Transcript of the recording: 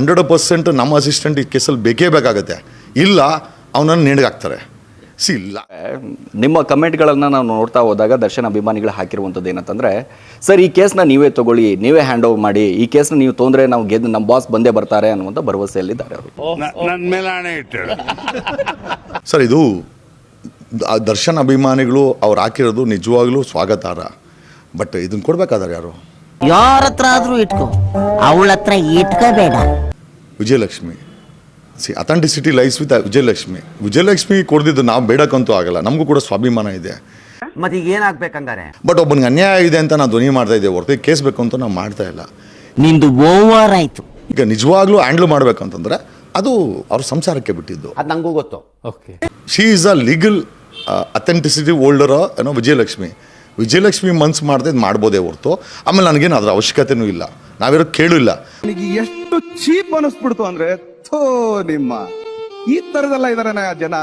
100% ನಮ್ಮ ಅಸಿಸ್ಟೆಂಟ್ ಈ ಕೇಸಲ್ಲಿ ಬೇಕೇ ಬೇಕಾಗುತ್ತೆ, ಇಲ್ಲ ಅವನನ್ನು ನೇಣಿಗಾಕ್ತಾರೆ. ಇಲ್ಲ ನಿಮ್ಮ ಕಮೆಂಟ್ಗಳನ್ನು ನಾವು ನೋಡ್ತಾ ಹೋದಾಗ ದರ್ಶನ್ ಅಭಿಮಾನಿಗಳು ಹಾಕಿರುವಂಥದ್ದು ಏನಂತಂದರೆ, ಸರ್ ಈ ಕೇಸ್ನ ನೀವೇ ತಗೊಳ್ಳಿ, ನೀವೇ ಹ್ಯಾಂಡ್ ಓವರ್ ಮಾಡಿ, ಈ ಕೇಸ್ನ ನೀವು ತೊಂದರೆ ನಾವು ಗೆದ್ದು ನಮ್ಮ ಬಾಸ್ ಬಂದೇ ಬರ್ತಾರೆ ಅನ್ನುವಂಥ ಭರವಸೆಯಲ್ಲಿದ್ದಾರೆ ಅವರು. ನನ್ನ ಮೇಲೆ ಆಣೆ ಇಟ್ಟು ಸರ್, ಇದು ದರ್ಶನ್ ಅಭಿಮಾನಿಗಳು ಅವ್ರು ಹಾಕಿರೋದು ನಿಜವಾಗ್ಲೂ ಸ್ವಾಗತಾರ್ಹ. ಬಟ್ ಇದನ್ನು ಕೊಡ್ಬೇಕಾದ್ರೆ ಯಾರು? ಯಾರ ಹತ್ರ ಆದ್ರೂ ಇಟ್ಕೋ, ಅವಳ ಹತ್ರ ಇಟ್ಕೋಬೇಡ. Vijayalakshmi. Authenticity lies with Vijayalakshmi ಕೊಡ್ದಿದ್ದು ನಾವು ಬೇಡಕ್ಕಂತೂ ಆಗಲ್ಲ, ನಮಗೂ ಕೂಡ ಸ್ವಾಭಿಮಾನ ಇದೆ. ಮತ್ತೆ ಈಗ ಏನಾಗ್ಬೇಕಂಗಾರೆ? ಬಟ್ ಒಬ್ಬನಿಗೆ ಅನ್ಯಾಯ ಇದೆ ಅಂತ ನಾವು ಧ್ವನಿ ಮಾಡ್ತಾ ಇದ್ದೇವೆ ಹೊರತು ಕೇಸ್ ಬೇಕು ಅಂತ ನಾವು ಮಾಡ್ತಾ ಇಲ್ಲ. ನಿಂದು ಓವರ್ ಆಯ್ತು. ಈಗ ನಿಜವಾಗ್ಲೂ ಹ್ಯಾಂಡ್ಲ್ ಮಾಡ್ಬೇಕಂತಂದ್ರೆ ಅದು ಅವ್ರ ಸಂಸಾರಕ್ಕೆ ಬಿಟ್ಟಿದ್ದು. ಅದು ನಂಗೂ ಗೊತ್ತು. She is a legal authenticity holder ಏನೋ ವಿಜಯಲಕ್ಷ್ಮಿ ಮನ್ಸು ಮಾಡ್ದೆ ಮಾಡ್ಬೋದೇ ಹೊರತು ಆಮೇಲೆ ನನಗೇನು ಅದರ ಅವಶ್ಯಕತೆನೂ ಇಲ್ಲ, ನಾವಿರೋ ಕೇಳು ಇಲ್ಲ. ನನಗೆ ಎಷ್ಟು ಚೀಪ್ ಅನಿಸ್ಬಿಡ್ತು ಅಂದ್ರೆ, ಥೋ ನಿಮ್ಮ ಈ ತರದೆಲ್ಲ ಇದಾರೆ ಜನ.